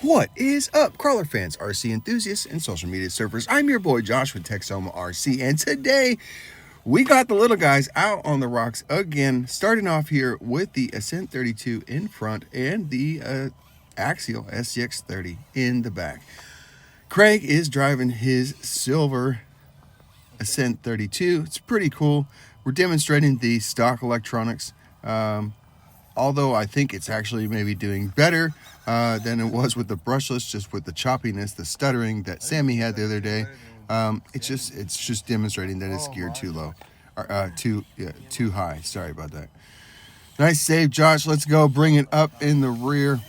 What is up, crawler fans, RC enthusiasts, and social media surfers? I'm your boy Josh with Texoma RC, and today we got the little guys out on the rocks again, starting off here with the Ascent 32 in front and the Axial SCX 30 in the back. Craig is driving his silver Ascent 32. It's pretty cool. We're demonstrating the stock electronics. Although I think it's actually maybe doing better than it was with the brushless, just with the choppiness, the stuttering that Sammy had the other day. It's just demonstrating that it's geared too low, or too high. Sorry about that. Nice save, Josh. Let's go. Bring it up in the rear.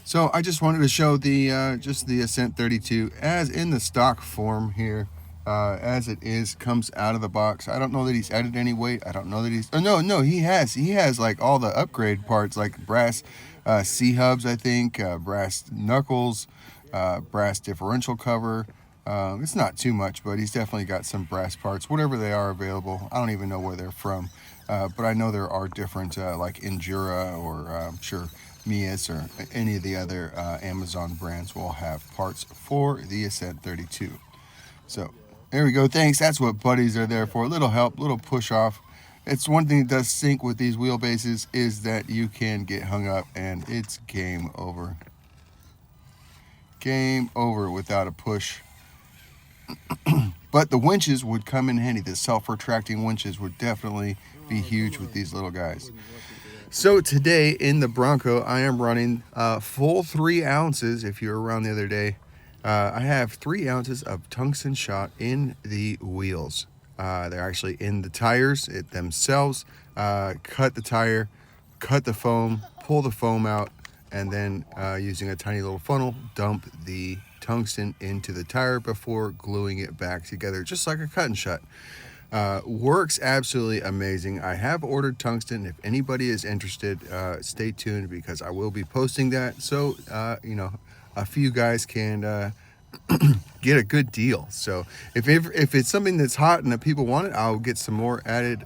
So I just wanted to show the just the Ascent 32 as in the stock form here. As it is, comes out of the box. I don't know that he's added any weight. I don't know that he's, oh no, he has like all the upgrade parts, like brass C-hubs, I think, brass knuckles, brass differential cover. It's not too much, but he's definitely got some brass parts, whatever they are available. I don't even know where they're from, but I know there are different, like Endura or I'm sure Mias or any of the other Amazon brands will have parts for the Ascent 32. So there we go. Thanks. That's what buddies are there for. A little help, little push off. It's one thing that does sink with these wheelbases is that you can get hung up and it's game over. Game over without a push. But the winches would come in handy. The self-retracting winches would definitely be huge with these little guys. So today in the Bronco, I am running full 3 ounces. If you were around the other day, I have 3 ounces of tungsten shot in the wheels. They're actually in the tires themselves. Cut the tire, cut the foam, pull the foam out, and then using a tiny little funnel, dump the tungsten into the tire before gluing it back together, just like a cut and shut. Works absolutely amazing. I have ordered tungsten. If anybody is interested, stay tuned because I will be posting that. So, a few guys can get a good deal. So if it's something that's hot and that people want it, I'll get some more added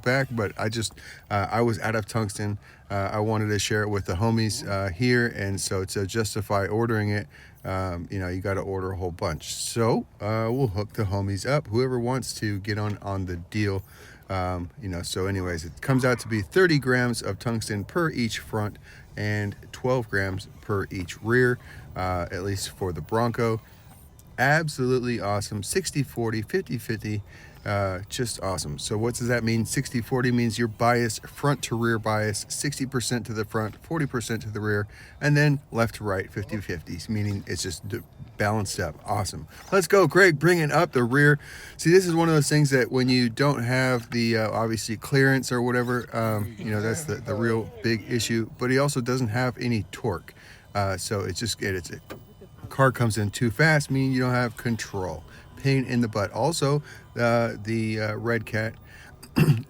back. But I was out of tungsten. I wanted to share it with the homies here, and so to justify ordering it, you got to order a whole bunch. So we'll hook the homies up. Whoever wants to get on the deal. So anyways, it comes out to be 30 grams of tungsten per each front and 12 grams per each rear, at least for the Bronco. Absolutely awesome. 60-40, 50-50, just awesome. So what does that mean? 60-40 means your bias, front to rear bias, 60% to the front, 40% to the rear, and then left to right, 50-50, meaning it's just balanced up. Awesome. Let's go, Craig, bring it up the rear. See, this is one of those things that when you don't have the obviously clearance or whatever, that's the real big issue, but he also doesn't have any torque. So it's a car comes in too fast, meaning you don't have control. Pain in the butt. Also, the Red Cat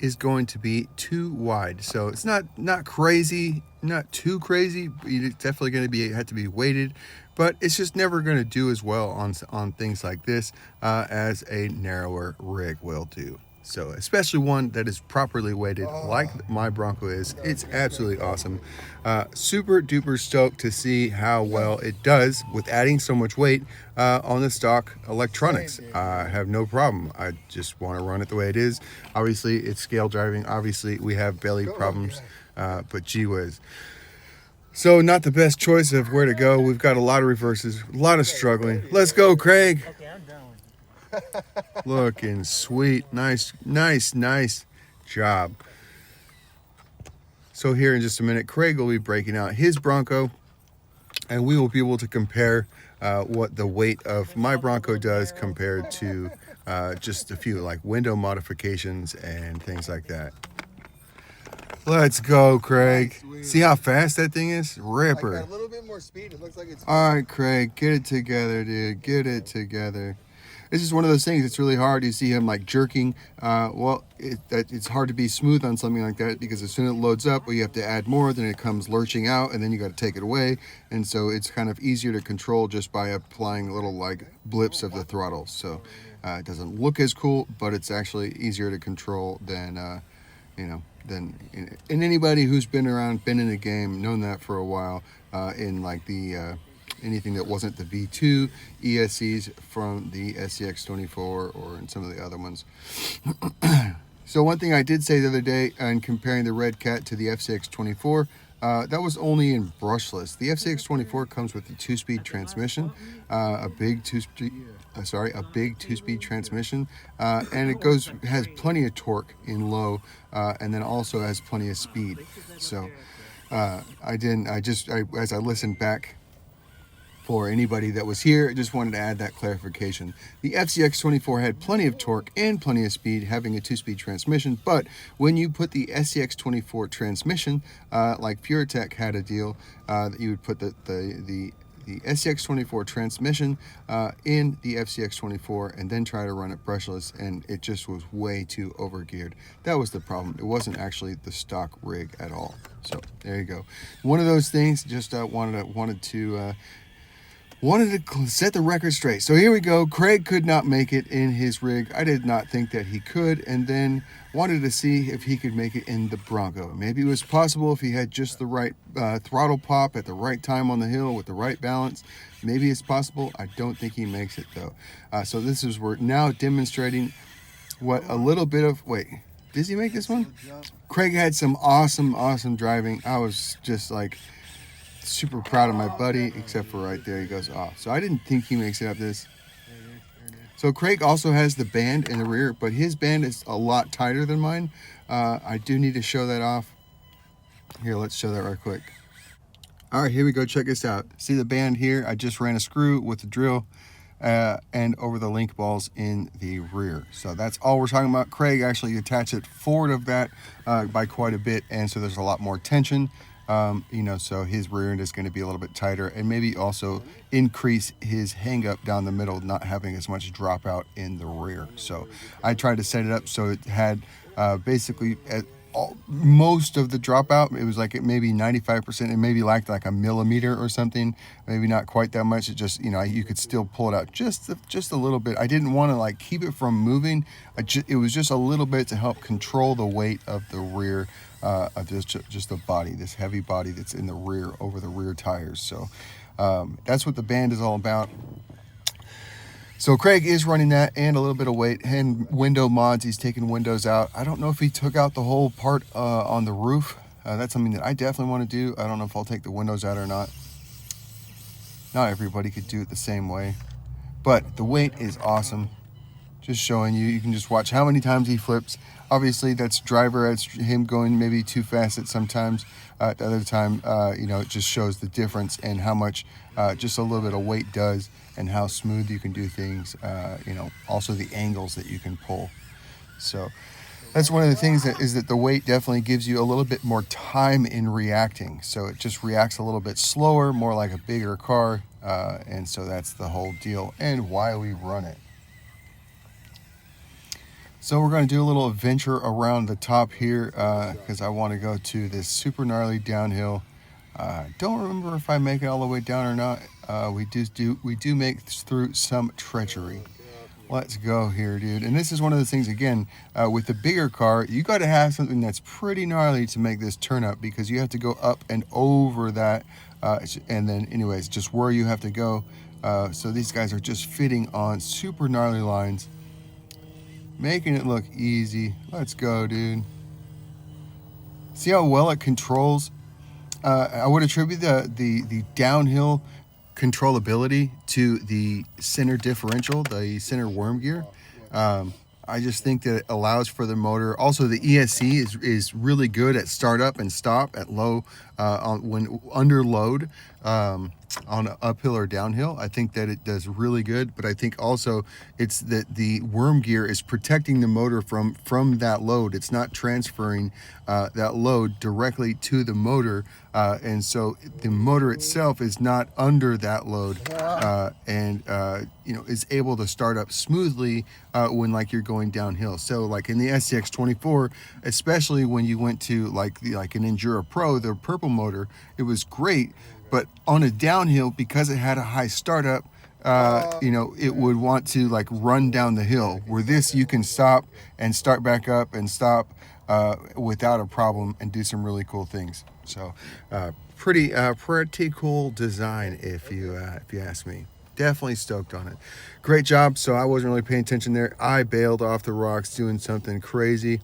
is going to be too wide, so it's not crazy, not too crazy. It's definitely going to have to be weighted, but it's just never going to do as well on things like this as a narrower rig will do. So especially one that is properly weighted like my Bronco is. It's absolutely awesome. Super duper stoked to see how well it does with adding so much weight on the stock electronics. I have no problem. I just want to run it the way it is. Obviously it's scale driving. Obviously we have belly problems, but gee whiz. So not the best choice of where to go. We've got a lot of reverses, a lot of struggling. Let's go, Craig. Looking sweet. Nice job. So here in just a minute, Craig will be breaking out his Bronco, and we will be able to compare what the weight of my Bronco does compared to just a few like window modifications and things like that. Let's go, Craig. See how fast that thing is? Ripper. A little bit more speed. It looks like it's... All right, Craig, get it together, dude. Get it together. This is one of those things. It's really hard. You see him like jerking. It's hard to be smooth on something like that because as soon as it loads up, well, you have to add more. Then it comes lurching out, and then you got to take it away. And so it's kind of easier to control just by applying little like blips of the throttle. So it doesn't look as cool, but it's actually easier to control than and anybody who's been in the game, known that for a while, in like the anything that wasn't the V2 ESCs from the SCX24 or in some of the other ones. So one thing I did say the other day in comparing the Red Cat to the FCX24, that was only in brushless. The FCX24 comes with a 2-speed transmission, a big two-speed transmission, and it has plenty of torque in low, and then also has plenty of speed. So as I listened back for anybody that was here, I just wanted to add that clarification. The FCX24 had plenty of torque and plenty of speed, having a 2-speed transmission, but when you put the SCX24 transmission, like PureTech had a deal, that you would put the SCX24 transmission in the FCX24 and then try to run it brushless, and it just was way too overgeared. That was the problem. It wasn't actually the stock rig at all. So there you go. One of those things. Just wanted to set the record straight. So here we go. Craig could not make it in his rig. I did not think that he could, and then wanted to see if he could make it in the Bronco. Maybe it was possible if he had just the right throttle pop at the right time on the hill with the right balance. Maybe it's possible. I don't think he makes it though. So we're now demonstrating what a little bit of, wait, does he make this one? Craig had some awesome driving. I was just like super proud of my buddy, except for right there he goes off. So I didn't think he makes it up this. So Craig also has the band in the rear, but his band is a lot tighter than mine. I do need to show that off. Here, let's show that right quick. All right, here we go. Check this out. See the band here? I just ran a screw with the drill and over the link balls in the rear. So that's all we're talking about. Craig actually attached it forward of that by quite a bit, and so there's a lot more tension. So his rear end is going to be a little bit tighter, and maybe also increase his hang up down the middle, not having as much dropout in the rear. So I tried to set it up so it had basically most of the dropout. It was like maybe 95%. It maybe lacked like a millimeter or something, maybe not quite that much. It just, you could still pull it out just a little bit. I didn't want to like keep it from moving. It was just a little bit to help control the weight of the rear, of just the body, this heavy body that's in the rear over the rear tires. So that's what the band is all about. So Craig is running that and a little bit of weight and window mods. He's taking windows out. I don't know if he took out the whole part on the roof. That's something that I definitely want to do. I don't know if I'll take the windows out or not. Not everybody could do it the same way, but the weight is awesome. Just showing you, you can just watch how many times he flips. Obviously that's driver, that's him going maybe too fast at sometimes. At the other time, it just shows the difference and how much just a little bit of weight does, and how smooth you can do things. Also the angles that you can pull. So that's one of the things is that the weight definitely gives you a little bit more time in reacting. So it just reacts a little bit slower, more like a bigger car. And so that's the whole deal and why we run it. So we're going to do a little adventure around the top here because I want to go to this super gnarly downhill. Don't remember if I make it all the way down or not. We do make through some treachery. Let's go here, dude. And this is one of the things, again, with the bigger car, you got to have something that's pretty gnarly to make this turn up, because you have to go up and over that. And then anyways, just where you have to go. So these guys are just fitting on super gnarly lines, making it look easy. Let's go, dude. See how well it controls? I would attribute the downhill controllability to the center differential, the center worm gear. I just think that it allows for the motor. Also, the ESC is really good at startup and stop at low when under load on uphill or downhill. I think that it does really good, but I think also it's that the worm gear is protecting the motor from that load. It's not transferring that load directly to the motor, and so the motor itself is not under that load, and is able to start up smoothly when like you're going downhill. So like in the SCX24, especially when you went to like an Enduro Pro, the purple motor, it was great. But on a downhill, because it had a high startup, it would want to like run down the hill. Where this, you can stop and start back up and stop without a problem and do some really cool things. So pretty cool design if you ask me. Definitely stoked on it. Great job. So I wasn't really paying attention there. I bailed off the rocks doing something crazy.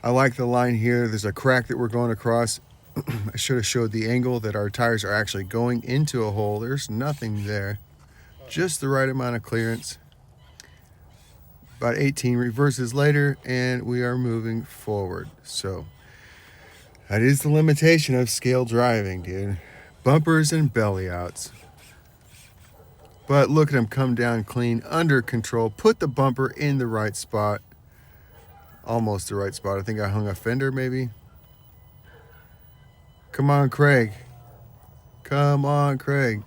I like the line here. There's a crack that we're going across. I should have showed the angle that our tires are actually going into a hole. There's nothing there. Just the right amount of clearance. About 18 reverses later, and we are moving forward. So that is the limitation of scale driving, dude. Bumpers and belly outs. But look at him come down clean, under control. Put the bumper in the right spot. Almost the right spot. I think I hung a fender maybe. Come on, Craig. Come on, Craig.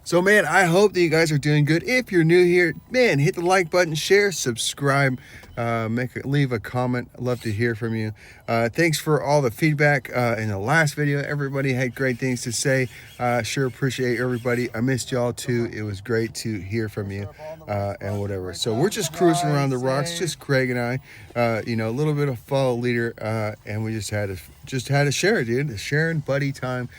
So, man, I hope that you guys are doing good. If you're new here, man, hit the like button, share, subscribe, leave a comment. I'd love to hear from you. Thanks for all the feedback in the last video. Everybody had great things to say. Sure appreciate everybody. I missed y'all too. It was great to hear from you and whatever. So we're just cruising around the rocks, just Craig and I. You know, a little bit of follow leader, and we just had to share, dude. Sharing buddy time,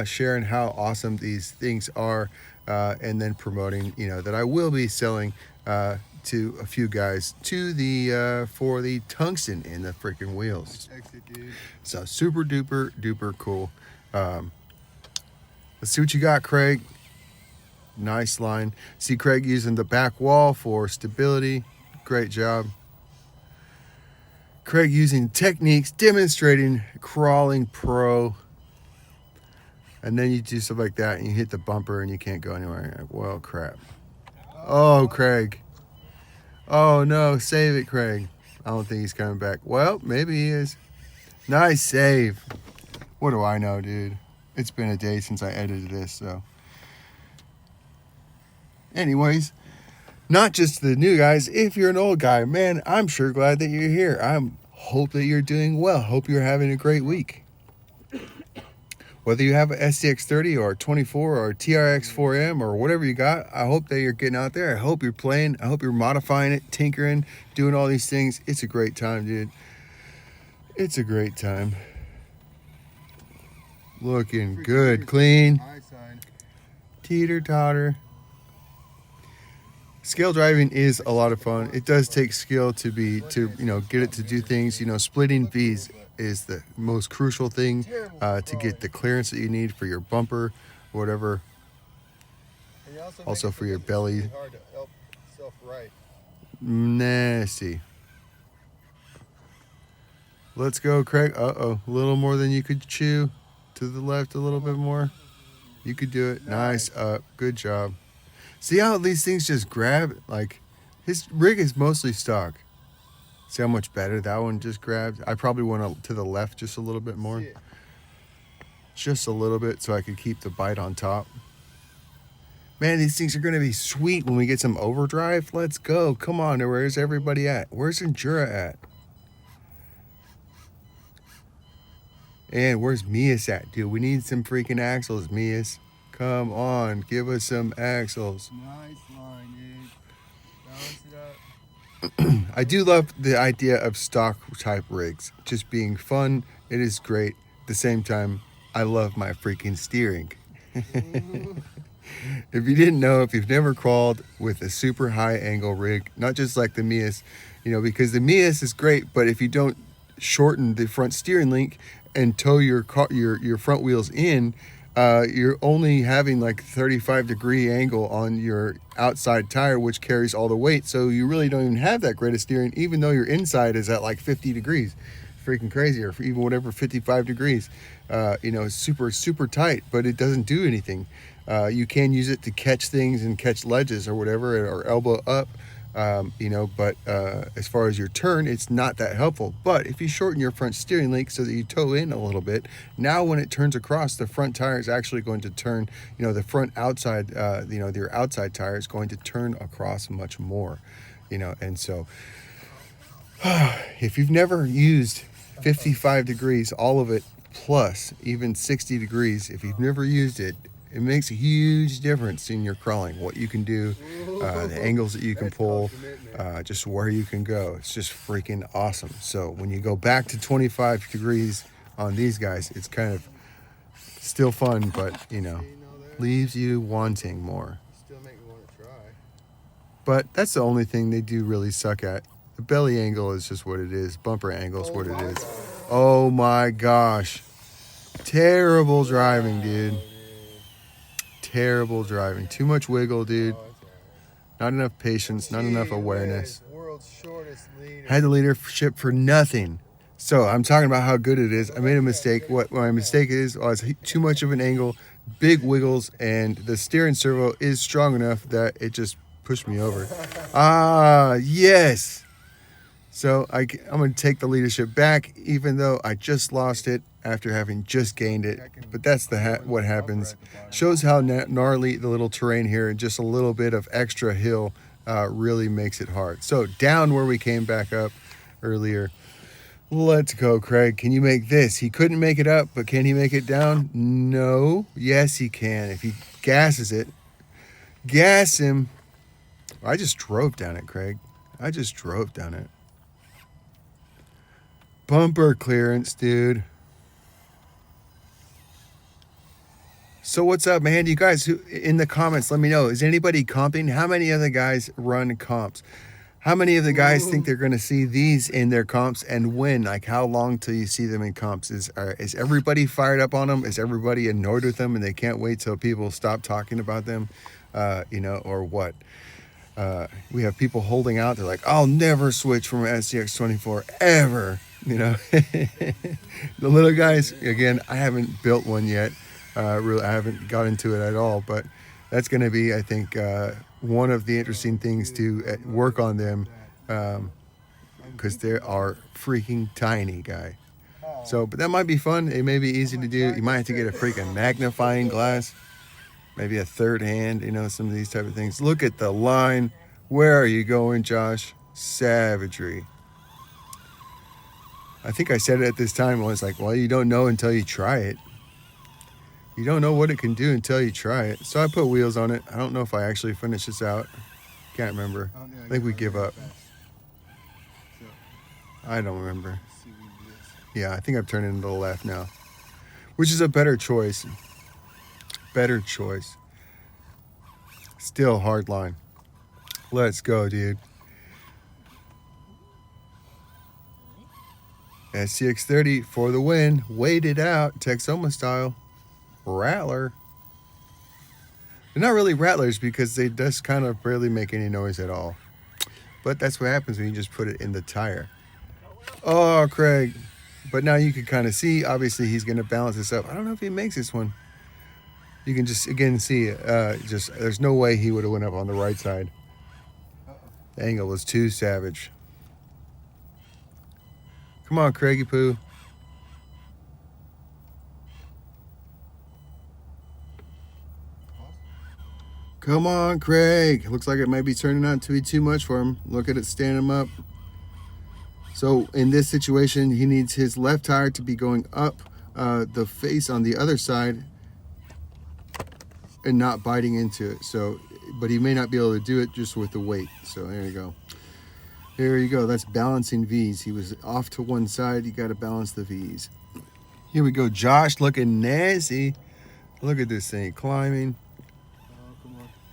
sharing how awesome these things are. And then promoting, you know, that I will be selling to a few guys to the for the tungsten in the freaking wheels. Exit, dude. So super duper cool. Let's see what you got, Craig. Nice line. See Craig using the back wall for stability. Great job. Craig using techniques, demonstrating crawling pro. And then you do stuff like that and you hit the bumper and you can't go anywhere. You're like, well, crap. Oh, Craig. Oh, no. Save it, Craig. I don't think he's coming back. Well, maybe he is. Nice save. What do I know, dude? It's been a day since I edited this, so. Anyways, not just the new guys. If you're an old guy, man, I'm sure glad that you're here. I hope that you're doing well. Hope you're having a great week. Whether you have an SDX30 or a 24 or a TRX 4M or whatever you got, I hope that you're getting out there. I hope you're playing. I hope you're modifying it, tinkering, doing all these things. It's a great time, dude. It's a great time. Looking good, clean. Teeter-totter. Scale driving is a lot of fun. It does take skill to get it to do things. You know, splitting V's is the most crucial thing to get the clearance that you need for your bumper, whatever. Also for your belly. Hard to help yourself right. Nasty. Let's go, Craig. Uh-oh. A little more than you could chew. To the left a little bit more. You could do it. Nice. Good job. See how these things just grab? Like, his rig is mostly stock. See how much better that one just grabbed? I probably went to the left just a little bit more. Just a little bit so I could keep the bite on top. Man, these things are going to be sweet when we get some overdrive. Let's go. Come on. Where's everybody at? Where's Endura at? And where's Mias at, dude? We need some freaking axles, Mias. Come on. Give us some axles. Nice line, dude. Balance it up. I do love the idea of stock type rigs just being fun. It is great. At the same time, I love my freaking steering. If you didn't know, if you've never crawled with a super high angle rig, not just like the Mias, you know, because the Mias is great, but if you don't shorten the front steering link and tow your front wheels in, you're only having like 35-degree angle on your outside tire, which carries all the weight. So you really don't even have that great of steering, even though your inside is at like 50 degrees. Freaking crazy, or even whatever, 55 degrees. You know, it's super tight, but it doesn't do anything. You can use it to catch things and catch ledges or whatever, or elbow up. You know, but as far as your turn, it's not that helpful. But if you shorten your front steering link so that you toe in a little bit, now when it turns across, the front tire is actually going to turn, you know, the front outside, you know, your outside tire is going to turn across much more, you know. And so if you've never used 55 degrees, all of it, plus even 60 degrees, if you've never used it, It makes a huge difference in your crawling, what you can do, the angles that you can pull, just where you can go. It's just freaking awesome. So when you go back to 25 degrees on these guys, it's kind of still fun, but leaves you wanting more. Still make me want to try. But that's the only thing they do really suck at. The belly angle is just what it is. Bumper angle is what it is. Oh my gosh. Terrible driving, dude. Terrible driving. Too much wiggle, dude. Not enough patience, not enough awareness. World's shortest leader. Had the leadership for nothing. So I'm talking about how good it is. I made a mistake. What my mistake is, was too much of an angle, big wiggles, and the steering servo is strong enough that it just pushed me over. Ah, yes. So I'm going to take the leadership back, even though I just lost it after having just gained it. But that's what happens. Shows how gnarly the little terrain here, and just a little bit of extra hill really makes it hard. So down where we came back up earlier. Let's go, Craig. Can you make this? He couldn't make it up, but can he make it down? No. Yes, he can. If he gasses it. Gas him. I just drove down it, Craig. I just drove down it. Bumper clearance, dude. So what's up, man? You guys who in the comments, let me know. Is anybody comping? How many of the guys run comps? How many of the guys think they're going to see these in their comps and win? Like, how long till you see them in comps? Is everybody fired up on them? Is everybody annoyed with them and they can't wait till people stop talking about them? Or what? We have people holding out. They're like, I'll never switch from an SCX24 ever. The little guys, again, I haven't built one yet. Really, I haven't got into it at all, but that's going to be, I think, one of the interesting things to work on them, because they are freaking tiny, guy. So, but that might be fun. It may be easy to do. You might have to get a freaking magnifying glass, maybe a third hand, some of these type of things. Look at the line. Where are you going, Josh? Savagery. I think I said it at this time. I was like, well, you don't know until you try it. You don't know what it can do until you try it. So I put wheels on it. I don't know if I actually finish this out. Can't remember. I think we give up. I don't remember. Yeah, I think I've turned it into the left now, which is a better choice. Better choice. Still hard line. Let's go, dude. SCX30 for the win. Wait it out. Texoma style. Rattler. They're not really rattlers because they just kind of barely make any noise at all. But that's what happens when you just put it in the tire. Oh, Craig. But now you can kind of see, obviously he's going to balance this up. I don't know if he makes this one. You can just, again, see, there's no way he would have went up on the right side. The angle was too savage. Come on, Craigie Poo. Come on, Craig. Looks like it might be turning out to be too much for him. Look at it, stand him up. So in this situation, he needs his left tire to be going up the face on the other side and not biting into it. So, but he may not be able to do it just with the weight. So there you go. There you go. That's balancing V's. He was off to one side. You got to balance the V's. Here we go. Josh looking nasty. Look at this thing climbing.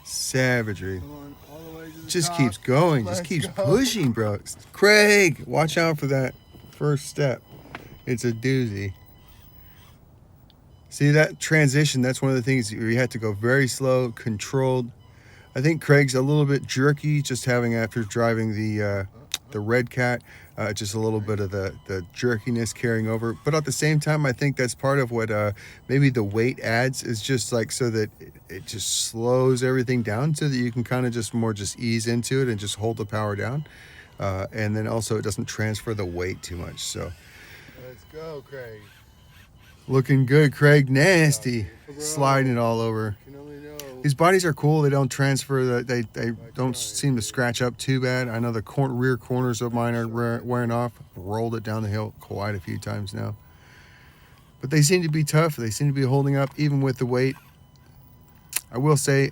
Savagery. Come on, all the way to the Just top. keeps going. Let's Just keeps go. pushing, bro. Craig, watch out for that first step. It's a doozy. See that transition? That's one of the things you have to go very slow, controlled. I think Craig's a little bit jerky, just having after driving the Red Cat, just a little bit of the jerkiness carrying over. But at the same time, I think that's part of what maybe the weight adds, is just like so that it just slows everything down so that you can kind of just ease into it and just hold the power down. And then also it doesn't transfer the weight too much. So Let's go, Craig. looking good, Craig. Nasty. Sliding it all over. You can only know. These bodies are cool. They don't transfer. They don't seem to scratch up too bad. I know the rear corners of mine are wearing off. Rolled it down the hill quite a few times now. But they seem to be tough. They seem to be holding up even with the weight. I will say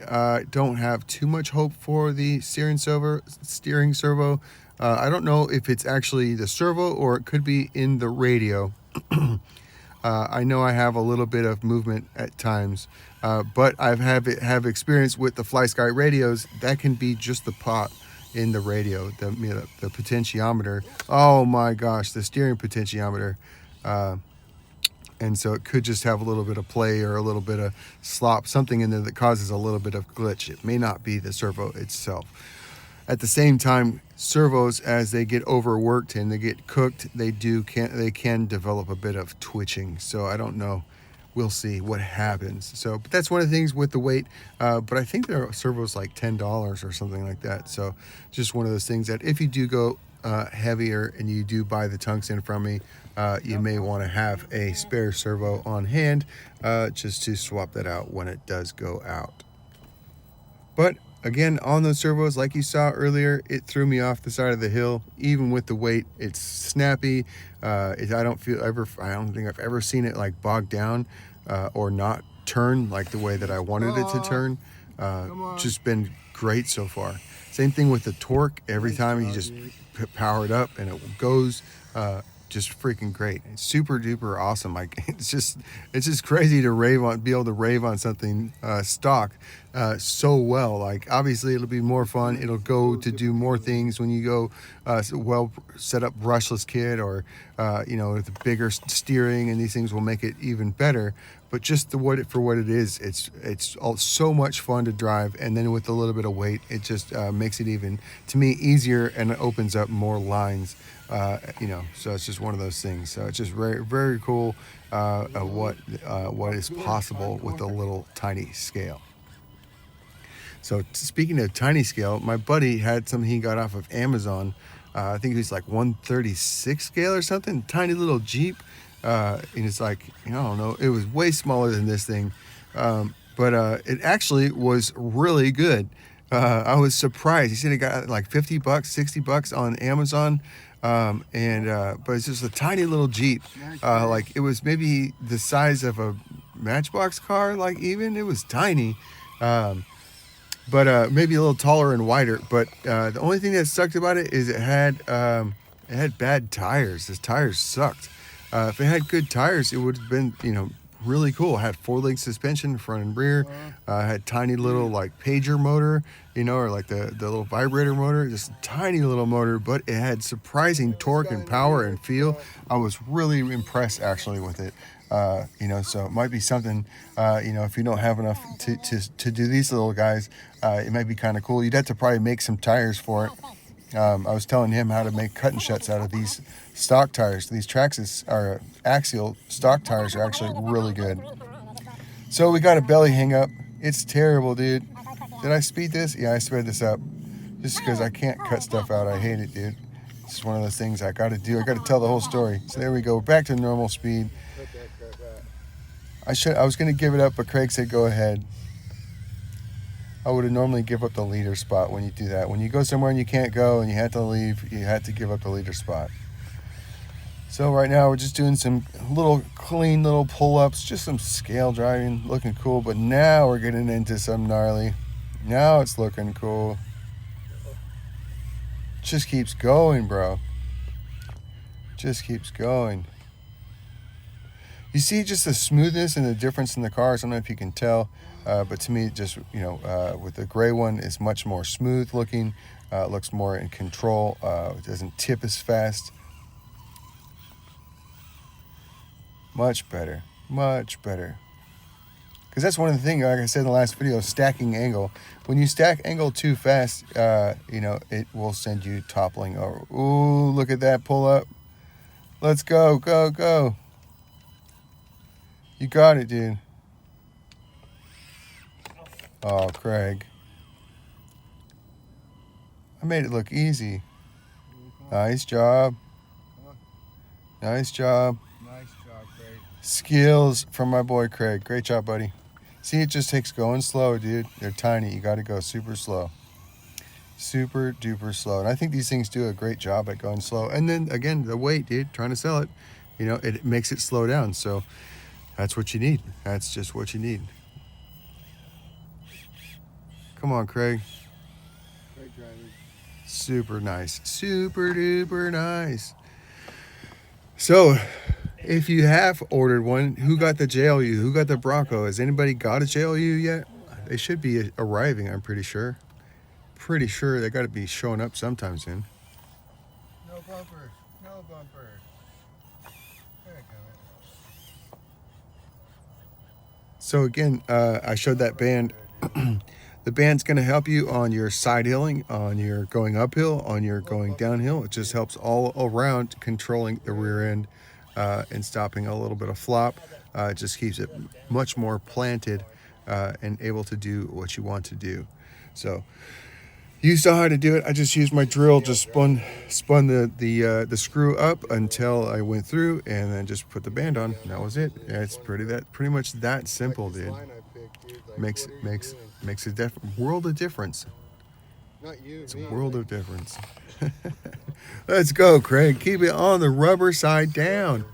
don't have too much hope for the steering servo. I don't know if it's actually the servo or it could be in the radio. I know I have a little bit of movement at times, but have experience with the Fly Sky radios. That can be just the pop in the radio, the potentiometer. Oh my gosh, the steering potentiometer. And so it could just have a little bit of play or a little bit of slop, something in there that causes a little bit of glitch. It may not be the servo itself. At the same time, servos, as they get overworked and they get cooked, they can develop a bit of twitching. So I don't know. We'll see what happens. So, but that's one of the things with the weight. But I think their servo's like $10 or something like that. So just one of those things that if you do go heavier and you do buy the tungsten from me, you may want to have a spare servo on hand just to swap that out when it does go out. But again, on those servos, like you saw earlier, it threw me off the side of the hill. Even with the weight, it's snappy. I don't think I've ever seen it like bogged down or not turn like the way that I wanted it to turn. Just been great so far. Same thing with the torque. Every time you just power it up and it goes. Just freaking great. It's super duper awesome. Like it's just crazy to be able to rave on something stock so well. Like obviously it'll be more fun. It'll go to do more things when you go well set up brushless kit or with the bigger steering, and these things will make it even better. But just for what it is, it's all so much fun to drive, and then with a little bit of weight, it just makes it even, to me, easier, and it opens up more lines. So it's just one of those things. So it's just very, very cool what is possible with a little tiny scale. So speaking of tiny scale, my buddy had something he got off of Amazon. I think it was like 136 scale or something, tiny little Jeep. And it's like, I don't know, it was way smaller than this thing. But it actually was really good. I was surprised. He said he got like $50, $60 on Amazon. But it's just a tiny little Jeep. Like it was maybe the size of a Matchbox car, like even. It was tiny. But maybe a little taller and wider. But the only thing that sucked about it is it had bad tires. His tires sucked. If it had good tires, it would have been, really cool. It had 4-link suspension, front and rear. Had tiny little like pager motor, or like the little vibrator motor. Just a tiny little motor, but it had surprising torque and power and feel. I was really impressed actually with it. So it might be something, if you don't have enough to do these little guys, it might be kind of cool. You'd have to probably make some tires for it. I was telling him how to make cut and shuts out of these stock tires. These Traxxas are axial stock tires are actually really good. So we got a belly hang up. It's terrible, dude. Did I speed this? Yeah, I sped this up just because I can't cut stuff out. I hate it, dude. It's just one of those things I got to do. I got to tell the whole story. So there we go. We're back to normal speed. I was going to give it up, but Craig said go ahead. I would have normally give up the leader spot when you do that. When you go somewhere and you can't go and you have to leave, you had to give up the leader spot. So right now we're just doing some clean little pull-ups, just some scale driving, looking cool. But now we're getting into some gnarly. Now it's looking cool. Just keeps going, bro. Just keeps going. You see just the smoothness and the difference in the cars. I don't know if you can tell, but to me, just, with the gray one, it's much more smooth looking. It looks more in control. It doesn't tip as fast. Much better. Much better. Because that's one of the things, like I said in the last video, stacking angle. When you stack angle too fast, it will send you toppling over. Ooh, look at that pull up. Let's go, go, go. You got it, dude. Oh, Craig. I made it look easy. Nice job. Nice job. Nice job, Craig. Skills from my boy Craig. Great job, buddy. See, it just takes going slow, dude. They're tiny. You got to go super slow. Super duper slow. And I think these things do a great job at going slow. And then, again, the weight, dude, trying to sell it, it makes it slow down. So that's what you need. That's just what you need. Come on, Craig. Craig driving. Super nice. Super duper nice. So, if you have ordered one, who got the JLU? Who got the Bronco? Has anybody got a JLU yet? They should be arriving, I'm pretty sure. Pretty sure they got to be showing up sometime soon. No bumper. No bumper. There it goes. So again, I showed that band. The band's going to help you on your side hilling, on your going uphill, on your going downhill. It just helps all around controlling the rear end and stopping a little bit of flop. It just keeps it much more planted and able to do what you want to do. So you saw how to do it. I just used my drill, just spun the screw up until I went through, and then just put the band on. That was it. Yeah, it's pretty much that simple, Like this dude. line I picked, dude, like, Makes what are you doing? makes a world of difference. Not you, It's a me, world like, of difference. Let's go, Craig. Keep it on the rubber side down.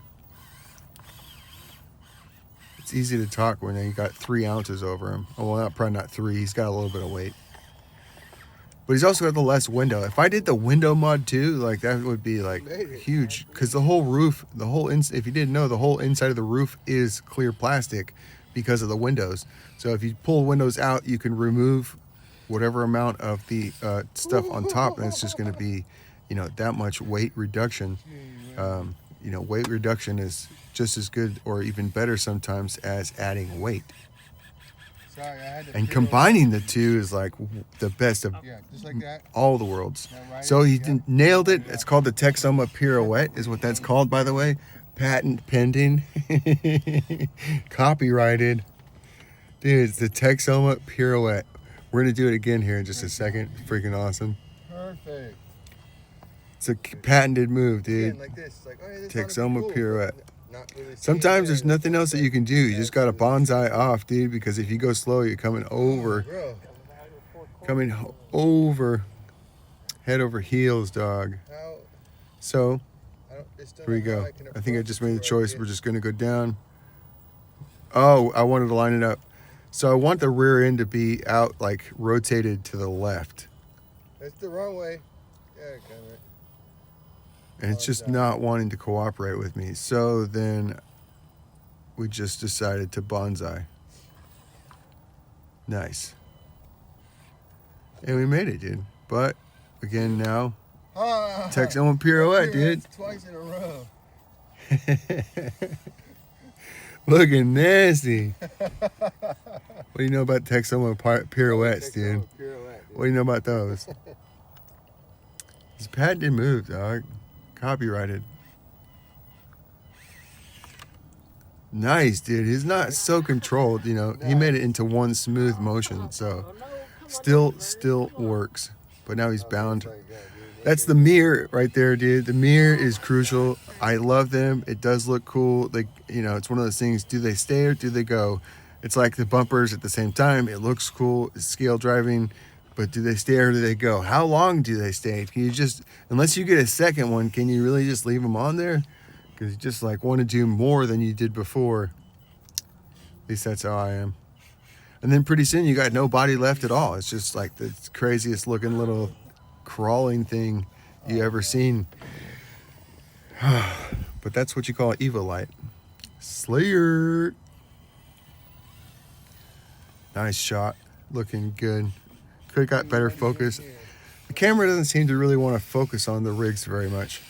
It's easy to talk when you got 3 ounces over him. Oh, well, probably not 3. He's got a little bit of weight. But he's also got the less window. If I did the window mod too, like that would be like huge. Because the whole roof, if you didn't know, the whole inside of the roof is clear plastic because of the windows. So if you pull windows out, you can remove whatever amount of the stuff on top, and it's just going to be, that much weight reduction. Weight reduction is just as good or even better sometimes as adding weight. Sorry, I had to And feel- combining the two is like the best of Yeah, just like that. all the worlds. Now ride So it, he yeah. nailed it. It's called the Texoma Pirouette, is what that's called, by the way. Patent pending, copyrighted. Dude, it's the Texoma Pirouette. We're gonna do it again here in just a second. Freaking awesome. Perfect. It's a patented move, dude. Again, like this. It's like, oh, yeah, this Texoma ought to be cool, Pirouette. but not really Sometimes there's seeing nothing else that you can do. You just gotta bonsai off, dude, because if you go slow, you're coming over, Bro, over, head over heels, dog. how? So It's still here we not how go. can I think I approach just it made the where I choice. get- We're just gonna go down. Oh, I wanted to line it up. So I want the rear end to be out, like rotated to the left. That's the wrong way. Yeah, damn it. And it's just not wanting to cooperate with me. So then we just decided to bonsai. Nice. And we made it, dude. But again, now, Ah, Texoma Pirouette, dude. that's twice in a row. Looking nasty. What do you know about Texoma Pirouettes, dude? Texoma Pirouette, dude. What do you know about those? It's a patented move, dog. Copyrighted. Nice, dude. He's not so controlled, He made it into one smooth motion, so still works. But now he's bound. Like that, dude. That's the mirror right there, dude. The mirror is crucial. I love them. It does look cool. Like, it's one of those things. Do they stay or do they go? It's like the bumpers at the same time. It looks cool. It's scale driving. But do they stay or do they go? How long do they stay? Can you just, unless you get a second one, can you really just leave them on there? Because you just like want to do more than you did before. At least that's how I am. And then pretty soon you got no body left at all. It's just like the craziest looking little crawling thing you ever seen. But that's what you call Evolite. Slayer. Nice shot. Looking good. Could have got better focus. The camera doesn't seem to really want to focus on the rigs very much.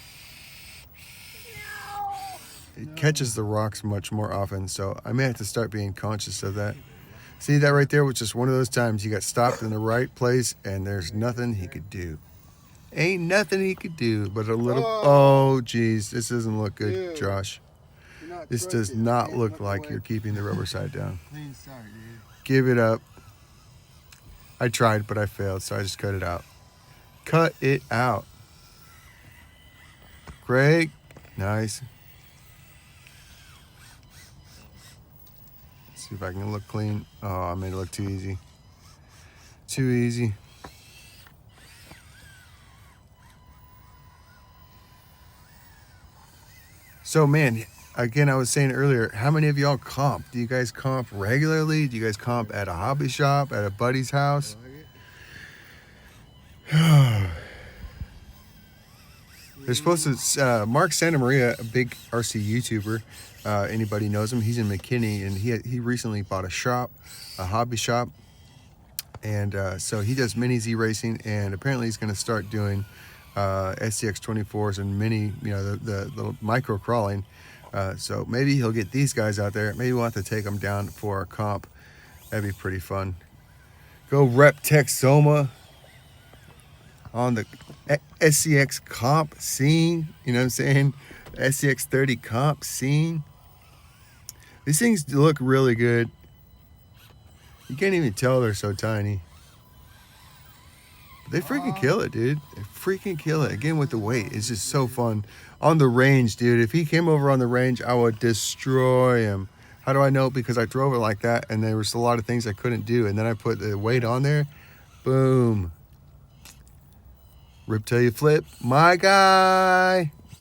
It catches the rocks much more often, so I may have to start being conscious of that. See that right there was just one of those times you got stopped in the right place and there's nothing he could do. Ain't nothing he could do but a little... Oh, geez. This doesn't look good, Dude. Josh. You're not This does trusted, not man. look like away. you're keeping the rubber side down. Clean start, dude. Give it up. I tried, but I failed, so I just cut it out. Cut it out. Greg. Nice. See if I can look clean. Oh, I made it look too easy. Too easy. So, man, again, I was saying earlier, how many of y'all comp? Do you guys comp regularly? Do you guys comp at a hobby shop, at a buddy's house? Like it? They're supposed to. Mark Santa Maria, a big RC YouTuber. Anybody knows him? He's in McKinney, and he recently bought a shop, a hobby shop, and so he does mini Z racing. And apparently, he's going to start doing SCX 24s and mini, the micro crawling. So maybe he'll get these guys out there. Maybe we'll have to take them down for a comp. That'd be pretty fun. Go rep Texoma on the SCX comp scene, you know what I'm saying? SCX 30 comp scene. These things look really good. You can't even tell they're so tiny. But they freaking kill it, dude. They freaking kill it. Again, with the weight, it's just so fun. On the range, dude, if he came over on the range, I would destroy him. How do I know? Because I drove it like that, and there was a lot of things I couldn't do, and then I put the weight on there. Boom. Rip till you flip, my guy.